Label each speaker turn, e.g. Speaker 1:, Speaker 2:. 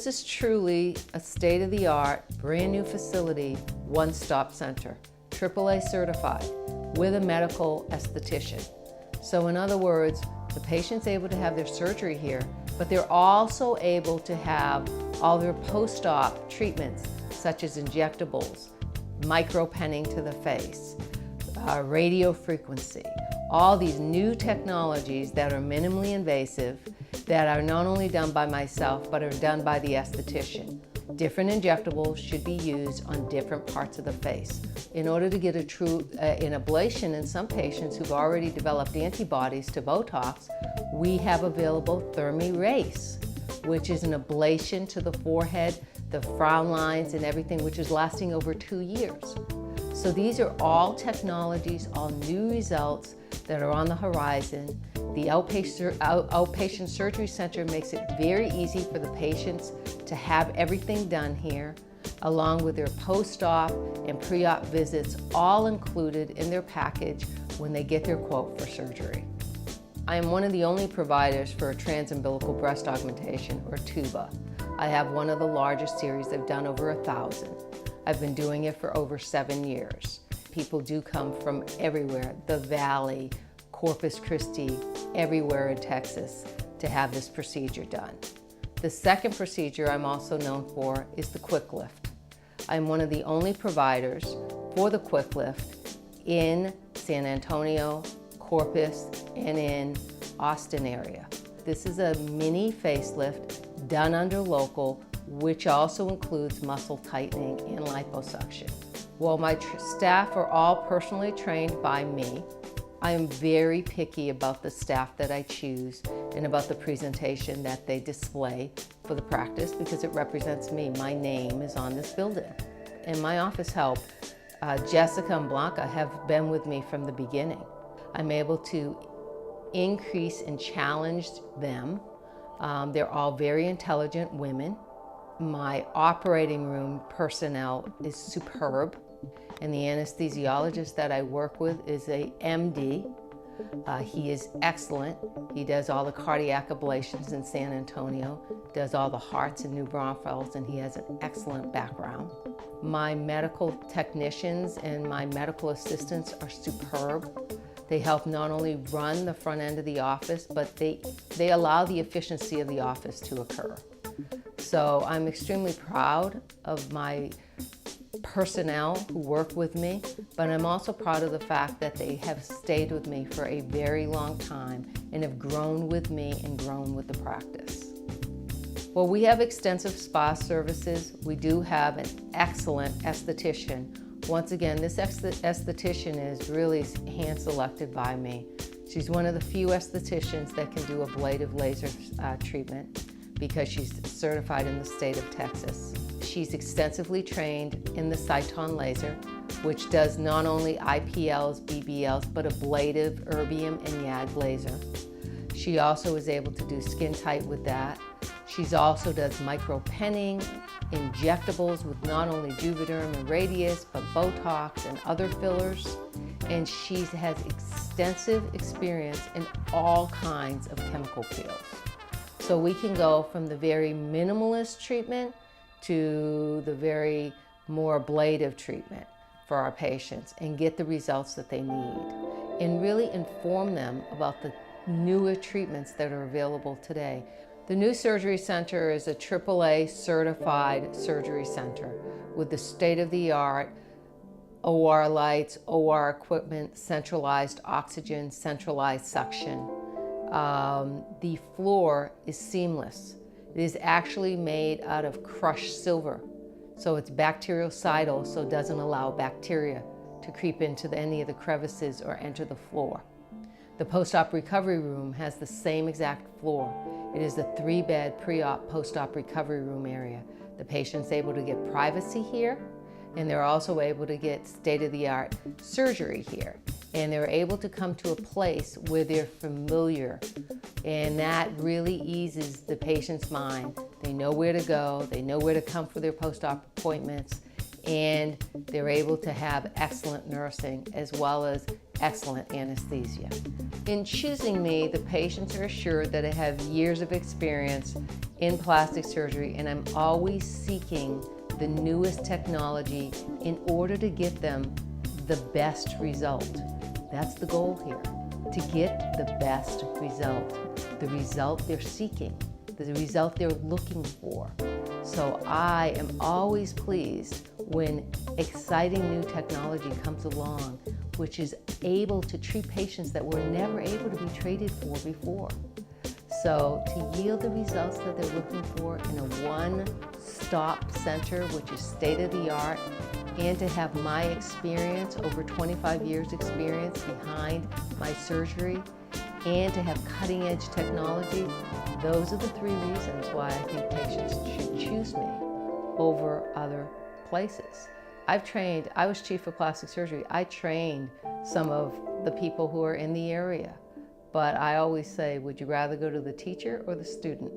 Speaker 1: This is truly a state-of-the-art, brand new facility, one-stop center, AAA certified, with a medical esthetician. So in other words, the patient's able to have their surgery here, but they're also able to have all their post-op treatments, such as injectables, micropenning to the face, radio frequency, all these new technologies that are minimally invasive, that are not only done by myself, but are done by the esthetician. Different injectables should be used on different parts of the face. In order to get a true an ablation in some patients who've already developed antibodies to Botox, we have available ThermiRace, which is an ablation to the forehead, the frown lines and everything, which is lasting over 2 years. So these are all technologies, all new results that are on the horizon. The outpatient surgery center makes it very easy for the patients to have everything done here, along with their post-op and pre-op visits, all included in their package when they get their quote for surgery. I am one of the only providers for a transumbilical breast augmentation, or TUBA. I have one of the largest series. I've done over 1,000. I've been doing it for over 7 years. People do come from everywhere, the Valley, Corpus Christi, everywhere in Texas to have this procedure done. The second procedure I'm also known for is the Quick Lift. I'm one of the only providers for the Quick Lift in San Antonio, Corpus, and in Austin area. This is a mini facelift done under local, which also includes muscle tightening and liposuction. While my staff are all personally trained by me, I am very picky about the staff that I choose and about the presentation that they display for the practice, because it represents me. My name is on this building. And my office help, Jessica and Blanca, have been with me from the beginning. I'm able to increase and challenge them. They're all very intelligent women. My operating room personnel is superb, and the anesthesiologist that I work with is a MD. He is excellent. He does all the cardiac ablations in San Antonio, does all the hearts and New Braunfels, and he has an excellent background. My medical technicians and my medical assistants are superb. They help not only run the front end of the office, but they allow the efficiency of the office to occur. So I'm extremely proud of my personnel who work with me, but I'm also proud of the fact that they have stayed with me for a very long time and have grown with me and grown with the practice. Well, we have extensive spa services. We do have an excellent esthetician. Once again, this esthetician is really hand-selected by me. She's one of the few estheticians that can do ablative laser treatment because she's certified in the state of Texas. She's extensively trained in the Cyton laser, which does not only IPLs, BBLs, but ablative, erbium, and YAG laser. She also is able to do skin tight with that. She also does micropenning, injectables with not only Juvederm and Radius, but Botox and other fillers. And she has extensive experience in all kinds of chemical peels. So we can go from the very minimalist treatment to the very more ablative treatment for our patients and get the results that they need, and really inform them about the newer treatments that are available today. The new surgery center is a AAA certified surgery center with the state-of-the-art OR lights, OR equipment, centralized oxygen, centralized suction. The floor is seamless. It is actually made out of crushed silver. So it's bactericidal, so it doesn't allow bacteria to creep into any of the crevices or enter the floor. The post-op recovery room has the same exact floor. It is a 3-bed pre-op post-op recovery room area. The patient's able to get privacy here, and they're also able to get state-of-the-art surgery here. And they're able to come to a place where they're familiar, and that really eases the patient's mind. They know where to go, they know where to come for their post-op appointments, and they're able to have excellent nursing as well as excellent anesthesia. In choosing me, the patients are assured that I have years of experience in plastic surgery, and I'm always seeking the newest technology in order to get them the best result. That's the goal here, to get the best result, the result they're seeking, the result they're looking for. So I am always pleased when exciting new technology comes along, which is able to treat patients that were never able to be treated for before. So to yield the results that they're looking for in a one-stop center, which is state-of-the-art, and to have my experience, over 25 years experience behind my surgery, and to have cutting-edge technology, those are the three reasons why I think patients should choose me over other places. I was chief of plastic surgery. I trained some of the people who are in the area, but I always say, would you rather go to the teacher or the student?